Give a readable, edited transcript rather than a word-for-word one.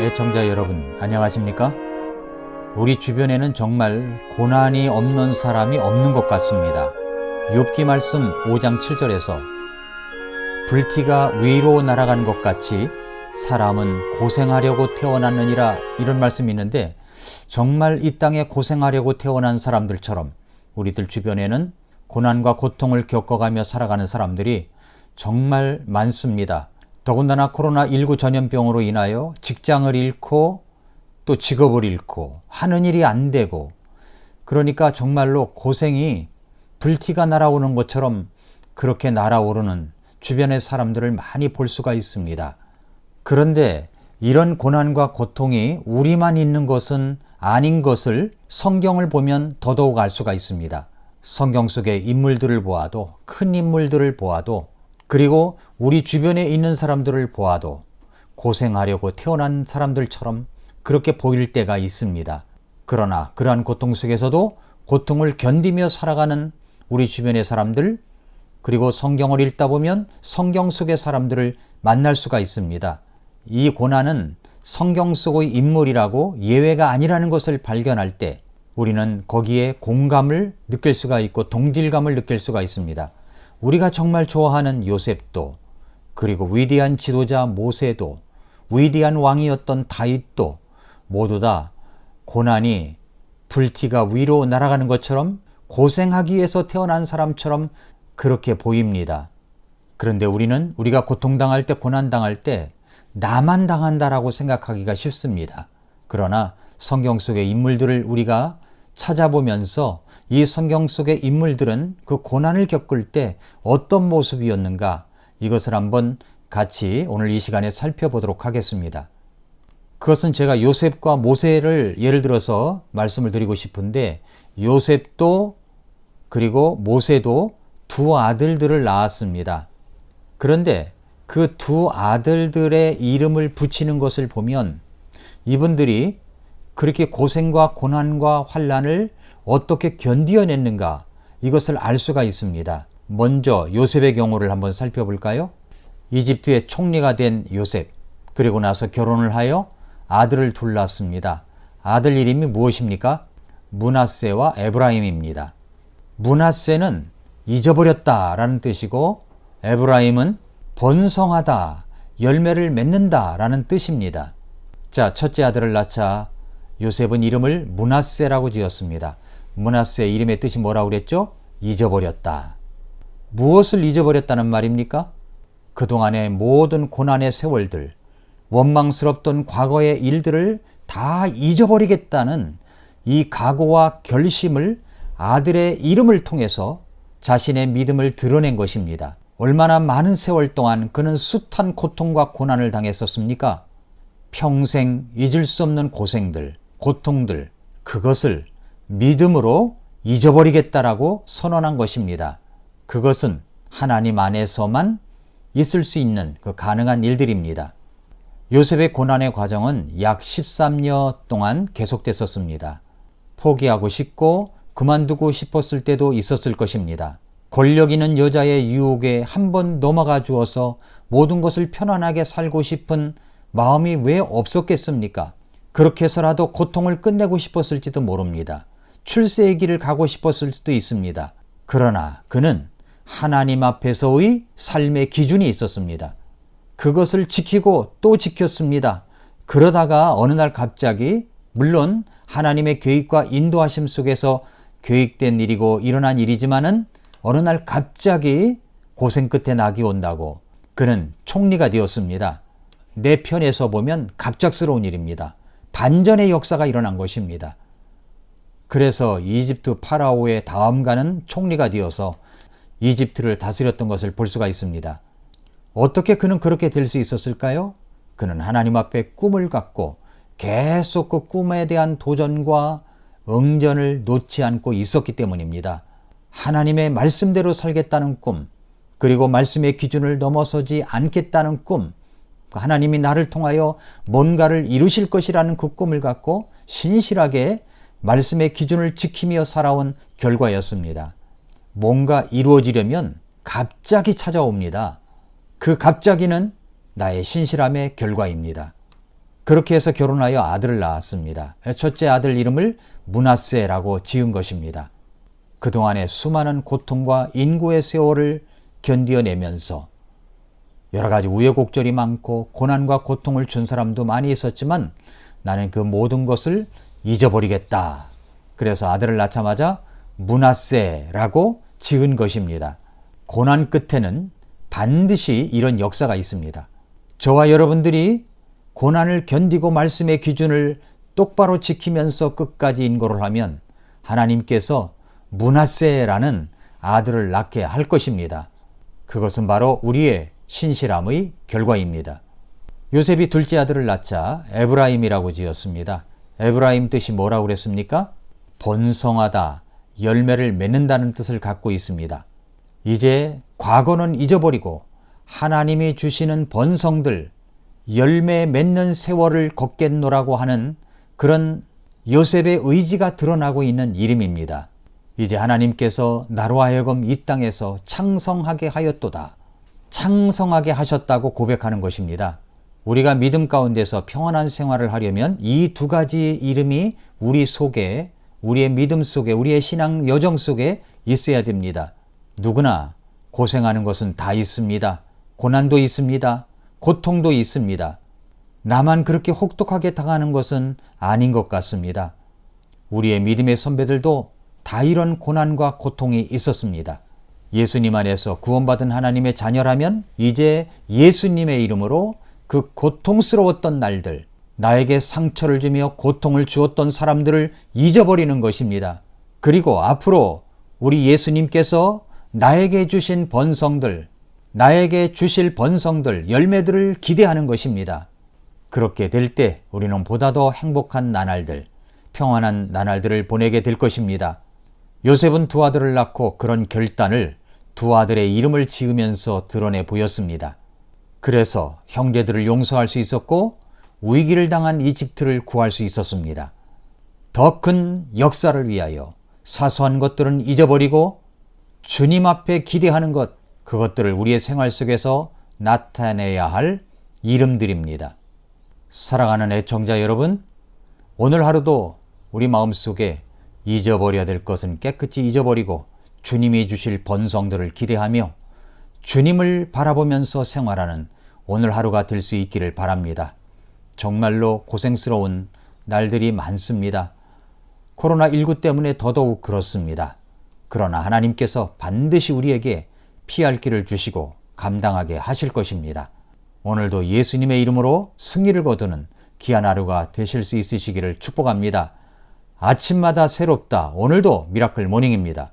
애청자 여러분, 안녕하십니까? 우리 주변에는 정말 고난이 없는 사람이 없는 것 같습니다. 욥기 말씀 5장 7절에서 불티가 위로 날아가는 것 같이 사람은 고생하려고 태어났느니라, 이런 말씀이 있는데, 정말 이 땅에 고생하려고 태어난 사람들처럼 우리들 주변에는 고난과 고통을 겪어가며 살아가는 사람들이 정말 많습니다. 더군다나 코로나19 전염병으로 인하여 직장을 잃고 또 직업을 잃고 하는 일이 안 되고, 그러니까 정말로 고생이 불티가 날아오는 것처럼 그렇게 날아오르는 주변의 사람들을 많이 볼 수가 있습니다. 그런데 이런 고난과 고통이 우리만 있는 것은 아닌 것을 성경을 보면 더더욱 알 수가 있습니다. 성경 속의 인물들을 보아도, 큰 인물들을 보아도, 그리고 우리 주변에 있는 사람들을 보아도 고생하려고 태어난 사람들처럼 그렇게 보일 때가 있습니다. 그러나 그러한 고통 속에서도 고통을 견디며 살아가는 우리 주변의 사람들, 그리고 성경을 읽다 보면 성경 속의 사람들을 만날 수가 있습니다. 이 고난은 성경 속의 인물이라고 예외가 아니라는 것을 발견할 때 우리는 거기에 공감을 느낄 수가 있고 동질감을 느낄 수가 있습니다. 우리가 정말 좋아하는 요셉도, 그리고 위대한 지도자 모세도, 위대한 왕이었던 다윗도 모두 다 고난이 불티가 위로 날아가는 것처럼 고생하기 위해서 태어난 사람처럼 그렇게 보입니다. 그런데 우리는 우리가 고통당할 때, 고난당할 때 나만 당한다라고 생각하기가 쉽습니다. 그러나 성경 속의 인물들을 우리가 찾아보면서 이 성경 속의 인물들은 그 고난을 겪을 때 어떤 모습이었는가, 이것을 한번 같이 오늘 이 시간에 살펴보도록 하겠습니다. 그것은 제가 요셉과 모세를 예를 들어서 말씀을 드리고 싶은데, 요셉도 그리고 모세도 두 아들들을 낳았습니다. 그런데 그 두 아들들의 이름을 붙이는 것을 보면 이분들이 그렇게 고생과 고난과 환난을 어떻게 견디어냈는가, 이것을 알 수가 있습니다. 먼저 요셉의 경우를 한번 살펴볼까요? 이집트의 총리가 된 요셉, 그리고 나서 결혼을 하여 아들을 둘 낳습니다. 아들 이름이 무엇입니까? 므낫세와 에브라임입니다. 므낫세는 잊어버렸다라는 뜻이고, 에브라임은 번성하다, 열매를 맺는다 라는 뜻입니다. 자, 첫째 아들을 낳자 요셉은 이름을 므낫세라고 지었습니다. 므낫세 이름의 뜻이 뭐라고 그랬죠? 잊어버렸다. 무엇을 잊어버렸다는 말입니까? 그동안의 모든 고난의 세월들, 원망스럽던 과거의 일들을 다 잊어버리겠다는 이 각오와 결심을 아들의 이름을 통해서 자신의 믿음을 드러낸 것입니다. 얼마나 많은 세월 동안 그는 숱한 고통과 고난을 당했었습니까? 평생 잊을 수 없는 고생들, 고통들, 그것을 믿음으로 잊어버리겠다라고 선언한 것입니다. 그것은 하나님 안에서만 있을 수 있는 그 가능한 일들입니다. 요셉의 고난의 과정은 약 13년 동안 계속됐었습니다. 포기하고 싶고 그만두고 싶었을 때도 있었을 것입니다. 권력 있는 여자의 유혹에 한번 넘어가 주어서 모든 것을 편안하게 살고 싶은 마음이 왜 없었겠습니까? 그렇게 해서라도 고통을 끝내고 싶었을지도 모릅니다. 출세의 길을 가고 싶었을 수도 있습니다. 그러나 그는 하나님 앞에서의 삶의 기준이 있었습니다. 그것을 지키고 또 지켰습니다. 그러다가 어느 날 갑자기, 물론 하나님의 계획과 인도하심 속에서 계획된 일이고 일어난 일이지만은 어느 날 갑자기 고생 끝에 낙이 온다고 그는 총리가 되었습니다. 내 편에서 보면 갑작스러운 일입니다. 반전의 역사가 일어난 것입니다. 그래서 이집트 파라오의 다음가는 총리가 되어서 이집트를 다스렸던 것을 볼 수가 있습니다. 어떻게 그는 그렇게 될 수 있었을까요? 그는 하나님 앞에 꿈을 갖고 계속 그 꿈에 대한 도전과 응전을 놓지 않고 있었기 때문입니다. 하나님의 말씀대로 살겠다는 꿈, 그리고 말씀의 기준을 넘어서지 않겠다는 꿈, 하나님이 나를 통하여 뭔가를 이루실 것이라는 그 꿈을 갖고 신실하게 말씀의 기준을 지키며 살아온 결과였습니다. 뭔가 이루어지려면 갑자기 찾아옵니다. 그 갑자기는 나의 신실함의 결과입니다. 그렇게 해서 결혼하여 아들을 낳았습니다. 첫째 아들 이름을 므낫세라고 지은 것입니다. 그동안의 수많은 고통과 인고의 세월을 견디어내면서 여러 가지 우여곡절이 많고 고난과 고통을 준 사람도 많이 있었지만 나는 그 모든 것을 잊어버리겠다. 그래서 아들을 낳자마자 므낫세라고 지은 것입니다. 고난 끝에는 반드시 이런 역사가 있습니다. 저와 여러분들이 고난을 견디고 말씀의 기준을 똑바로 지키면서 끝까지 인고를 하면 하나님께서 므낫세라는 아들을 낳게 할 것입니다. 그것은 바로 우리의 신실함의 결과입니다. 요셉이 둘째 아들을 낳자 에브라임이라고 지었습니다. 에브라임 뜻이 뭐라고 그랬습니까? 번성하다, 열매를 맺는다는 뜻을 갖고 있습니다. 이제 과거는 잊어버리고 하나님이 주시는 번성들, 열매 맺는 세월을 걷겠노라고 하는 그런 요셉의 의지가 드러나고 있는 이름입니다. 이제 하나님께서 나로 하여금 이 땅에서 창성하게 하였도다. 창성하게 하셨다고 고백하는 것입니다. 우리가 믿음 가운데서 평안한 생활을 하려면 이 두 가지 이름이 우리 속에, 우리의 믿음 속에, 우리의 신앙 여정 속에 있어야 됩니다. 누구나 고생하는 것은 다 있습니다. 고난도 있습니다. 고통도 있습니다. 나만 그렇게 혹독하게 당하는 것은 아닌 것 같습니다. 우리의 믿음의 선배들도 다 이런 고난과 고통이 있었습니다. 예수님 안에서 구원받은 하나님의 자녀라면 이제 예수님의 이름으로 그 고통스러웠던 날들, 나에게 상처를 주며 고통을 주었던 사람들을 잊어버리는 것입니다. 그리고 앞으로 우리 예수님께서 나에게 주신 번성들, 나에게 주실 번성들, 열매들을 기대하는 것입니다. 그렇게 될 때 우리는 보다 더 행복한 나날들, 평안한 나날들을 보내게 될 것입니다. 요셉은 두 아들을 낳고 그런 결단을 두 아들의 이름을 지으면서 드러내 보였습니다. 그래서 형제들을 용서할 수 있었고 위기를 당한 이집트를 구할 수 있었습니다. 더 큰 역사를 위하여 사소한 것들은 잊어버리고 주님 앞에 기대하는 것, 그것들을 우리의 생활 속에서 나타내야 할 이름들입니다. 사랑하는 애청자 여러분, 오늘 하루도 우리 마음속에 잊어버려야 될 것은 깨끗이 잊어버리고 주님이 주실 번성들을 기대하며 주님을 바라보면서 생활하는 오늘 하루가 될 수 있기를 바랍니다. 정말로 고생스러운 날들이 많습니다. 코로나19 때문에 더더욱 그렇습니다. 그러나 하나님께서 반드시 우리에게 피할 길을 주시고 감당하게 하실 것입니다. 오늘도 예수님의 이름으로 승리를 거두는 귀한 하루가 되실 수 있으시기를 축복합니다. 아침마다 새롭다. 오늘도 미라클 모닝입니다.